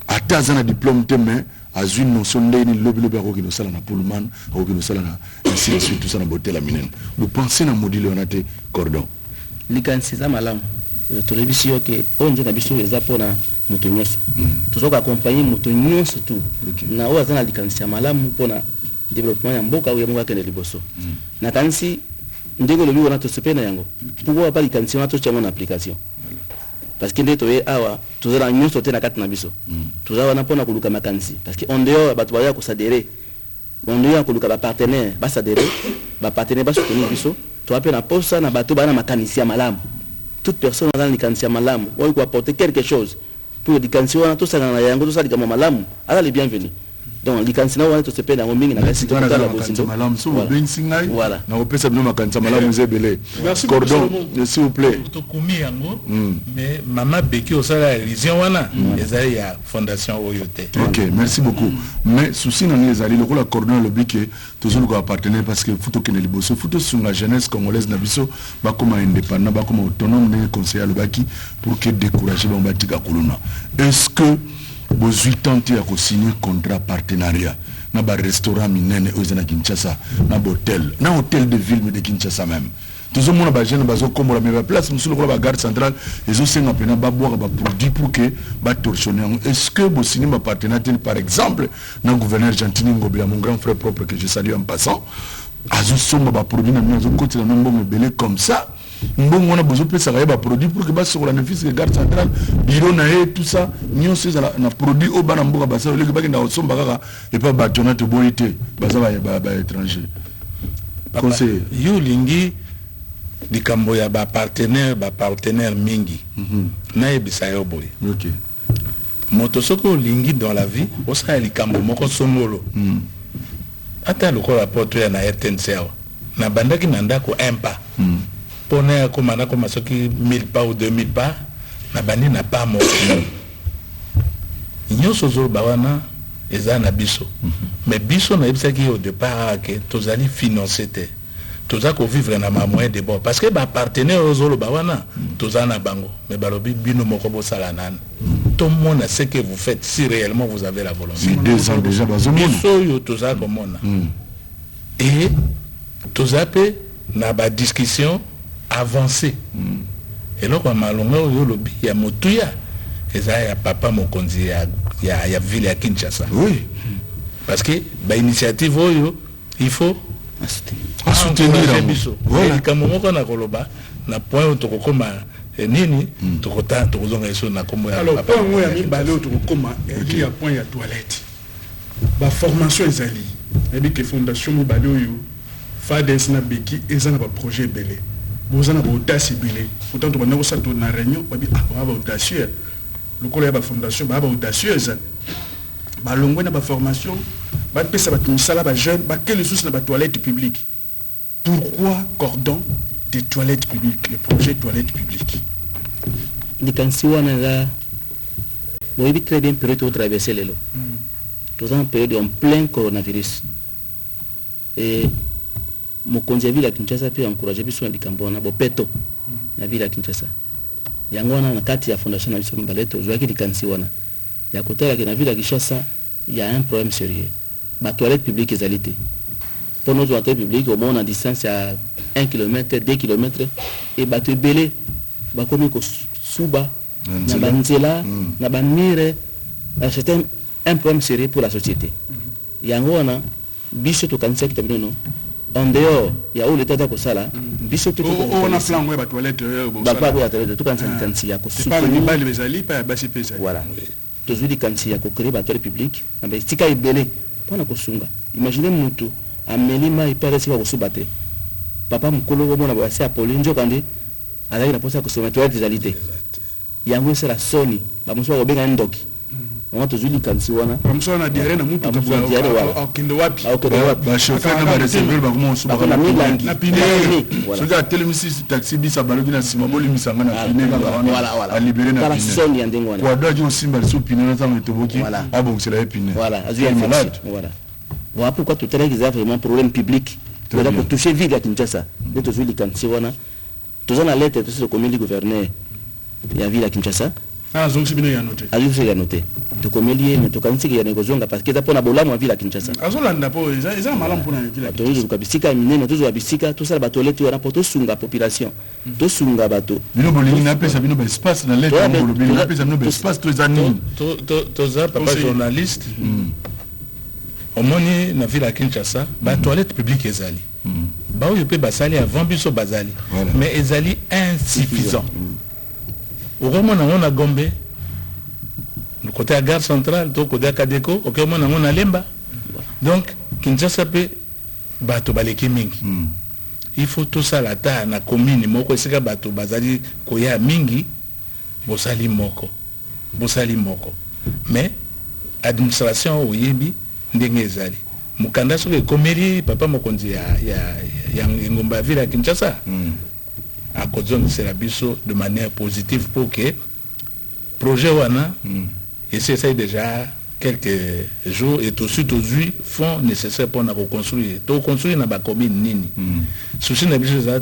un diplôme, mais à une notion de lobby qui nous sale na Pullman, qui nous sale ainsi de suite, tout ça dans l'hôtel à Minen. Vous pensez à un modèle on a été cordon. C'est ça, madame. Tu as vu que on dit que moto nyonso tozoka accompagner moto nyonso tout na oyo azana likanisi malamu mpona développement ya mboka oyo mboka kende liboso na kanisi ndenge lobi wana tosepena yango pourquoi pas likanisi wana tocha mon application parce que ndeto ye awa tozala nyonso te na kati na biso tozala wana mpona koluka makanisi parce que on dehors bato baya kosadere on dehors koluka ba partenaire basadere ba partenaire basoutenir biso to apena posa na bato bana makanisi ya malamu toute personne dans likanisi ya malamu oyo ko apporter quelque chose pour les cancer on a tous ça dans la yango tout ça les malamu alors les bienvenus donc les cancer on a tous ces dans mingi na kasi tout ça la bosindo malamu so ben singai na opesa bino makanisa malamu zebele cordon s'il vous plaît to komi yango mais maman Beki osala religion wana ezali ya fondation Oyote. OK, merci beaucoup. Mais souci na ezali le cordon le biké toujours ko appartenir parce que futo kene liboso futo sur la jeunesse congolaise na biso ba comme indépendant ba comme autonome de conseiller le baki pour que décourager ba batika kuluna. Est-ce que vos 8 ans tu as signé contrat partenariat na ba restaurant minene aux na Kinshasa na hôtel de ville de Kinshasa même tous monde ba jeune bazo comme la même place monsieur le ba gare centrale ils ont signé pena ba boire ba produit pour que ba torsionner. Est-ce que vous signez ma partenariat par exemple na gouverneur Gentini Ngobila mon grand frère propre que je salue en passant azo somba ba produit na maison côté na mbongo belé comme ça mbongo on a besoin de ça ba produit pour que ba sur la néfice de gare centrale bureau na et tout ça nyonso na produit au bana mboka ba ça le ba na somba kaka et pas ba tonate bonité ba ça ba étranger conseil yo lingi likambo ya ba partenaire mingi na ebisa yo boy. OK. Moto soko lingi dans la vie osala likambo moko somolo ata lokola poto ya na RTNC na bandaki na ndako impa pona ko mana ko masoki 1000 pas ou 2000 pas na bandi na pas mo nyonso zo bawana eza na biso mais biso na ebisaki au départ que tozali financer te toza ko vivre na ma moyen de bon parce que ba partenaire ozolo bawana toza na bango mais balobi bino moko bo sala nan tout le monde sait que vous faites si réellement vous avez la volonté. C'est 2 ans déjà bazomona biso toza komona et toza pe na ba discussion avancée et là kwa malonga oyo lobi ya motuya eza ya papa mokonzi ya ville ya Kinshasa. Oui. parce que l'initiative il faut soutenir biso voilà comme moko na koloba na point to kokoma nini to kota to kozonga eso na kombo ya alors point moi ami balo to kokoma il y a point ya toilette ba formation ezali et que fondation mo balo yo FADES na beki ezana ba projet belé bozana ba audace belé pourtant to bana ko sa to na réunion ba bi ba audacieux le collège ba fondation ba audacieuse ba longwe na ba formation ba pesa ba tumisala ba jeune ba quelle source na ba toilette publique. Pourquoi cordon des toilettes publiques, le projet toilettes publiques? Les cansiwa là, vous avez très bien période où traverser les lots. Tout en période en plein coronavirus. Et mon conseiller ville à Kinshasa peut encourager besoin de Cambona, Bopeto, la ville à Kinshasa. Il y a un cadre de fondation de la Baleto, je vois qu'il y a des cansiwa. Il y a côté de la ville à Kinshasa, il y a un problème sérieux. La toilette publique est alité. Pour notre toilette publique, au moins on a distance à 1 km, 2 km, et bah tu belé, bah comme il souba, na banzela, na banmire, c'est un problème sérieux pour la société. Il y a un biche to cancer qui t'abonne non. En dehors, il y a où l'état de Kosala, biche to. On a plan ouais bah toilette, bah pas la toilette, tout cancer il y a c'est pas le bal les ali, pas basi pesa. Voilà. Toujours dit quand il y a créé la toilette publique, na ba stika ibelé, pour na kosunga. Imaginez mutu amelima ipare sika kosubate. Papa mukolo ko mona ba se apoli njo kandi ala ina posa kosoma toilette des yango c'est la soni ba muso ko benga ndoki. On toujours dit quand si wana. Comme ça on a diarrhée na mutu to ba kendo wapi. Ba chauffeur na ba réserver ba ko suba na milangi. Na pine. Soka telemisi taxi bisa balobi na sima boli misanga na pine voilà. A libérer na pine. La soni ya ndengo wana. Kwa dojo simba so pine na zango toboki. Ah bon c'est la pine. Voilà, voilà. Voilà pourquoi tout à l'heure, il y a vraiment un problème public. Pour toucher vite à Kinshasa. Nous tous les Kansiwana. Tous en alerte, tous les communes du gouverneur. Il y a ville à Kinshasa. Ah, donc c'est bien y a noté. Ah, il y a noté. Tu communies, mais tu connais qu'il y a des négociations parce que tu as pas la ville à Kinshasa. Ah, on l'a pas. Ils ont mal pour la ville. Tu as dit que mine, tu as bisika, tout ça, bateau, tu as pour tout sunga population. Tout sunga bateau. Bino bolini na pesa bino espace na lettre ngolo bino na pesa bino espace tous années. Toza papa journaliste. Au moni na ville à Kinshasa, ba toilette publique ezali. Ba oyo pe basali avant biso bazali. Mais ezali insuffisant. Au moment on a Gombe, le côté à gare centrale, tout côté à Kadeko, au moment on a Lemba. Donc Kinshasa pe bato baleki mingi. Il faut tout ça la ta na commune moko esika bato bazali koya mingi bosali moko. Mais administration oyebi ndenge ezali mukanda soki komeri papa mokonzi ya ngomba ville à Kinshasa à kozongisela biso de manière positive pour que projet wana essaye déjà quelques jours et tout suite aujourd'hui fonds nécessaires pour reconstruire to construire na ba commune nini souci na biso za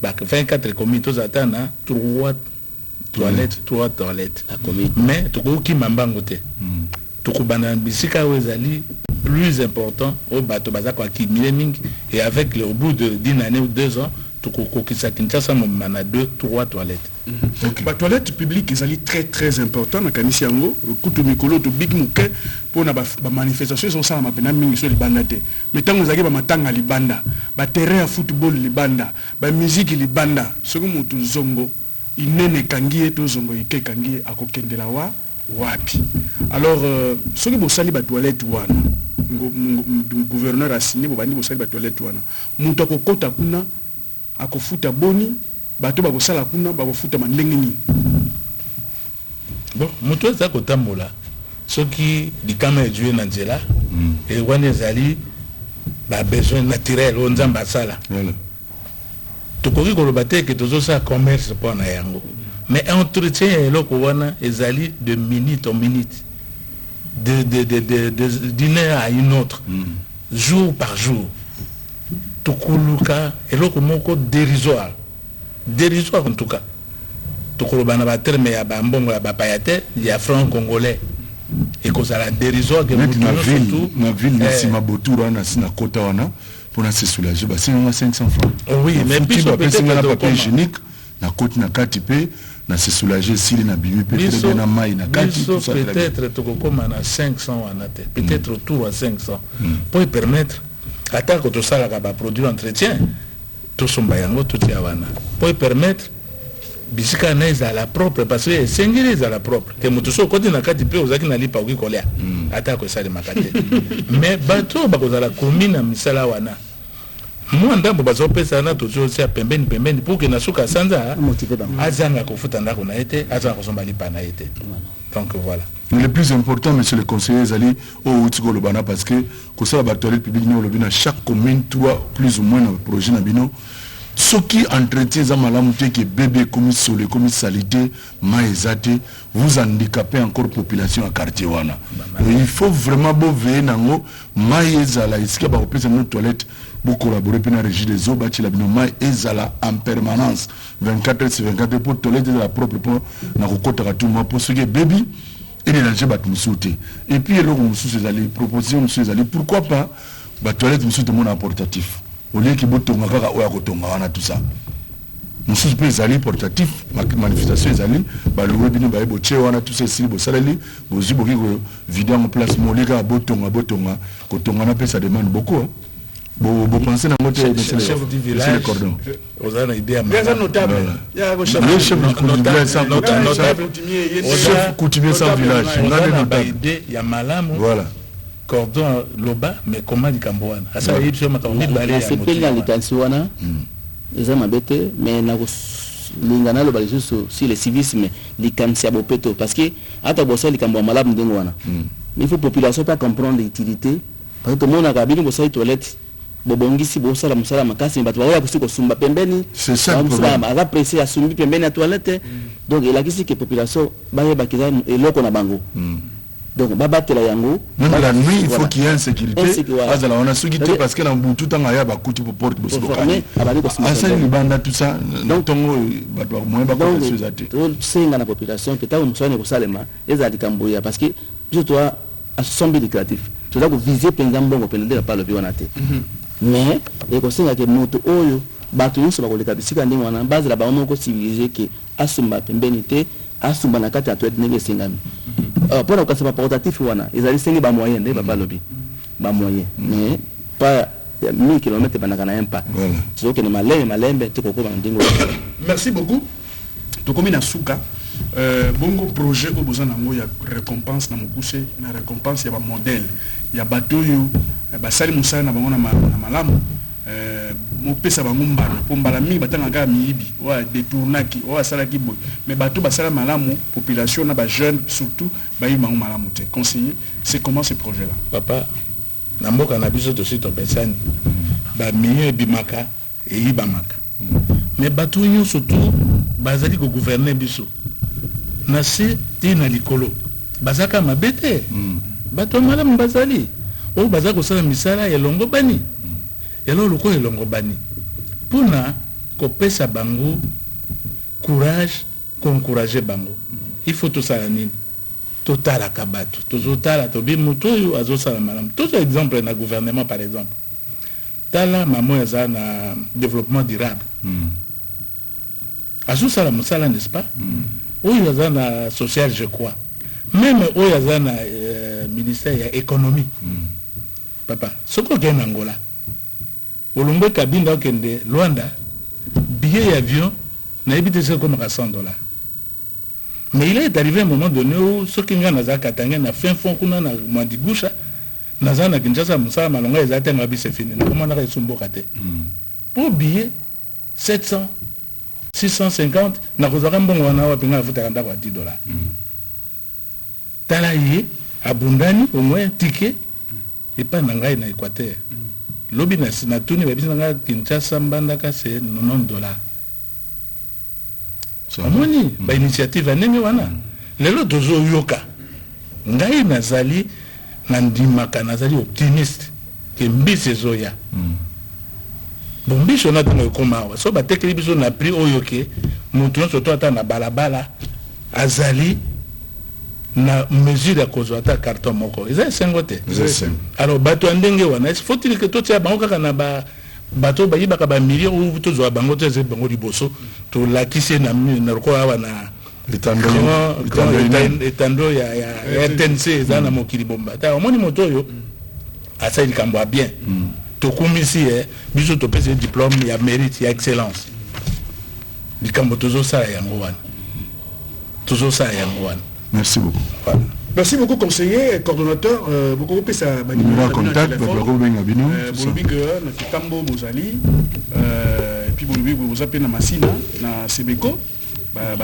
24 communes to zatana 3 toilettes mais to ko ki mambango te to ko bana bisika wezali plus important au bateau bazako accumulé mingi et avec au bout d'une année ou 2 ans tout kokisa Kinshasa on a 2-3 toilettes. La toilette publique est très important dans Kanisi yango kutu mikolo to big muke pour na ba manifestation sur ça mapena mingi sur libanda te. Mais tant vous avez ba matanga libanda, ba terrain à football libanda, ba musique libanda, soko mutu zongo inene kangie to zongo ike kangie akokendela wapi. Alors soki bosali ba toilette wana gouverneur a signé bobandi bosali ba toilette wana mutu akokota kuna akofuta boni bato bakosala kuna bakofuta mandenge ni bon mutu eza kotambola soki likama ejue na nzela et wana ezali ba besoin naturel o nzamba asala tokoki koloba te ke tozosala commerce mpo na yango mais entretien ya eloko wana ezali de minute en minute d'une heure à une autre jour par jour tokoluka eloko moko dérisoire en tout cas tokoloba na ba terme ya ba mbongo ya bapaya te ya franc congolais et kozala dérisoire que na ville na sima botura na sina kota wana pour se soulager ba 500 francs oui mais puis peut-être papier hygiénique na côte na kati pe na se soulager si na bibi peut-être na mai na kati tout ça peut-être to comme na 500 anate peut-être autour à 500 pour permettre attaque to sala ka ba produit entretien to somba yango to tia wana pour permettre bisika na ezala propre parce que sengeli ezala propre que moto so côté na kati pe ozaki na lipa oki kolea attaque ça de makate mais bato bakozala commune misala wana moi ndambo bazopesa na toujours sia pembeni pour que na suka sanza azanga kofuta ndako na ete azanga kosomba lipa na ete donc voilà. Le plus important, monsieur le conseiller Zali, au Lobana, parce que pour ça la toilette publique nous chaque commune toi plus ou moins un projet nabino ce qui entretient za malamute que bébé comme solé comme salité maïzate vous handicapez encore population à quartier wana. Il faut vraiment veiller nango maïzala ici ba opesa nos toilettes pour collaborer pour la régie des eaux bâti la bino maïzala en permanence 24/24 pour toilette de la propre pour na kokota tout moi pour ce que bébé et les gens battent moussouté et puis alors moussou les aller proposition moussou les aller pourquoi pas ba toilette moussou de mon apportatif au lieu que botonga kaka oya kotonga wana tout ça moussou peut les aller portatif manifestation les aller ba le webino ba ebo che wana tout ça si bo salali bo zibo ki vider en place molika botonga kotonga na pe ça demande beaucoup hein. Bon pensez dans votre chef du village cordon vous avez une idée notable il y a le chef du village sans notable chef coutumier sans village on a notable idée il y a malamu voilà cordon loba mais comment dit kamboana asa yipso makambi balé ya c'est peli dans likansi wana eza mabete mais na lingana lo balizo sur le civisme likansi abopeto parce que ata bossa likambo malamu ndengo wana mais il faut population pas comprendre l'utilité parce que tout le monde a kabini bossa toilette bobongisi bosala musala makasi bato baya kusiko sumba pembeni c'est ça le problème aga presser à sumbi pembeni la toilette donc il a dit que population baye bakiza eloko na bango donc babatela yango même la nuit il faut qu'il y ait une sécurité azala on a sécurité parce que na mbutu tanga ya bakuti pour porte bosiko kani asa ni banda tout ça donc tongo bato moyen ba ko sezate senga na population que tawo musone ko salema ezali kamboya parce que je dois à sombi lucratif tu dois viser penza mbongo pendela pas le bionate mais et ko senga ke moto oyo bato nyonso bakoleka bisika ndenge wana bazela ba moko civiliser que asumba pembeni te asumba na kati atwede ndenge sengami pour la classe portatif wana ezali sengi ba moyen nde papa lobi ba moyen mais pas 1000 km banaka na un pas c'est que ne malembe te kokoma ndingo. Merci beaucoup tokomi na suka bongo projet ko bozana ngo ya récompense na mokuse na récompense ya ba modèle ya bato yo basali musala na bango na malamu mo pesa bango mbala po mbala mingi batanga ga miyibi wa détournaki wa salaki boy mais bato basala malamu population na ba jeune surtout ba yi bango malamu te conseiller c'est comment ce projet là papa na mboka na biso to sito pesani ba miyo bimaka e yibamaka mais bato nyo surtout bazali ko gouverner biso na se ti na likolo bazaka mabete bato malamu bazali o bazako sala misala ya longo bani yalo loko elongo bani puna kopesa bango courage encourager bango il faut tout ça nini totala kabato tozotala tobi moto yo azosala malamu tout exemple na gouvernement par exemple tala mamo ya na développement durable azosala musala n'est-ce pas oyo ya na social je crois même oyo ya na ministère ya économie papa soko ke na Angola olombe kabinda okende Luanda billet d'avion na ebité c'est comme $100 mais il est arrivé un moment donné où ce qui ngana za katanga na fin fond kuna na Mandigusha na za na Kinshasa musala malonga ezate ngabi c'est fini na comment na resumbo kate pour billet 700 650 na kozaka mbongo wana wa pinga futa kanda kwa $10 talaye abundani au moins ticket et pas nangai na Équateur lobi na tuni babisi nanga Kinshasa mbandaka c'est $90 amoni ba initiative anemi wana lelo tozo yoka ngai nazali na ndimaka nazali optimiste ke mbisi zoya bombiso na tungo komawa so batekeli biso na prix oyoke mutu no soto ata na balabala azali na mesure ya kozwa ata carton moko eza sengo te alors bato ndenge wana faut-il que tout ça bango kaka na ba bato ba yibaka ba million ou to zo bango te bango liboso to la kise na ko awa na etando ya RTNC za na mokili bomba ta omoni moto yo asa likambo bien to kumisi biso to pese diplôme ya mérite ya excellence likambo tozo sa yango wana merci beaucoup. Voilà. Merci beaucoup, conseiller, coordonnateur. Beaucoup de ça. Numéro contact, Tambo Mozali, et puis vous appelez na Massina, na Sebeko,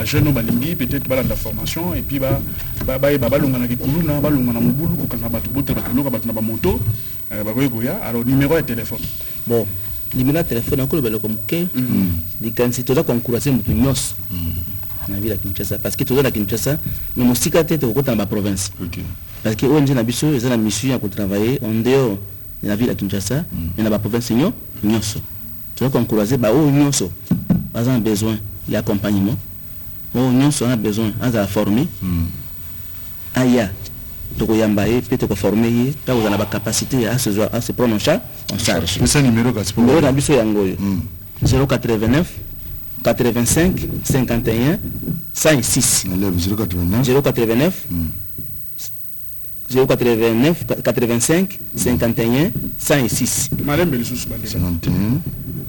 jeune balingi, peut-être la formation, et puis balongana kikuluna, balongana mobulu, quand on a battu na moto, alors numéro de téléphone. Bon, numéro de téléphone, encore le comme que, les candidats qui ont encouragé mon nyos. Na ville à Kinshasa parce que toujours la Kinshasa mais mon cicaté est au côté de la province parce que ONG na biso ils ont la mission à travailler en dehors de la ville à Kinshasa mais dans la province nyonso tu dois encourager ba o nyonso ils ont besoin d'accompagnement o nyonso a besoin à la former aya to ko yamba e peut te former ta vous avez la capacité à se prendre en charge c'est numéro ka sport numéro na biso yango 089 85 51 106 089 85 51 106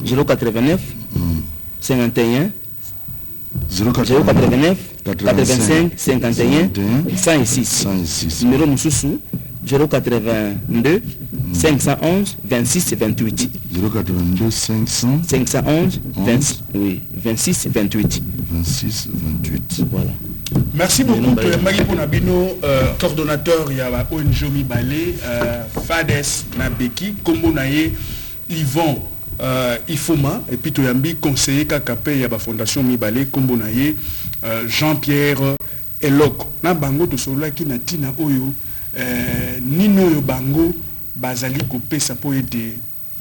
089 51 089 85 51 106 numéro Moussoussou 082 511 26 28 082 511 26 28 voilà. Merci beaucoup Maripo Nabino, coordonnateur ya ONG Mibale, Fades Nabeki, Kombo Naye, Yvon Ifoma, et puis Toyambi, conseiller KKP ya Fondation Mibale, Kombo Naye, Jean-Pierre Eloko. Na bango to solo ki na tina oyo nino yo bango bazali ko pesa po ete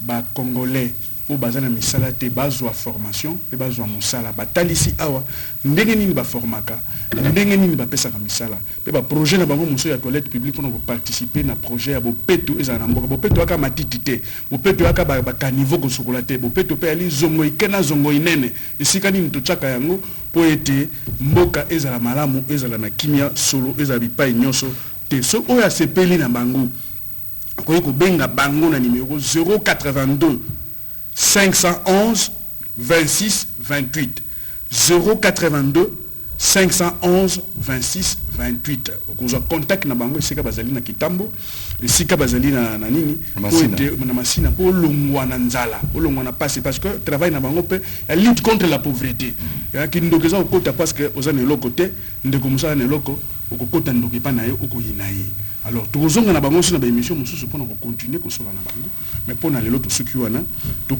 ba congolais o bazana misala te bazwa formation pe bazwa musala batalisi awa ndenge nini ba formaka ndenge nini ba pesa ka misala pe ba projet na bango muso ya toilette publique pour participer na projet ya bopeto ezana mboka bopeto aka matiti te bopeto aka ba kanivo ko sokola te bopeto pe ali zongo ikena zongo inene esika nini to chaka yango po ete mboka ezala malamu ezala na kimia solo ezala bipai nyonso te so oya sepeli na bango ko benga bango na numéro 082 511 26 28 082 511 26 28 okozwa contact na bango esika bazali na Kitambo esika bazali na nini na Masina po longwa na nzala olongwa na passe parce que travail na bango pe la lutte contre la pauvreté ya kindokeza okota parce que ozana eloko te ndeko musala na eloko okokota ndoki pa na yo okoyina ye alors tozonga na bango sur na ba émission mosusu pour continuer ko sola na bango mais pour na lelo to suki wana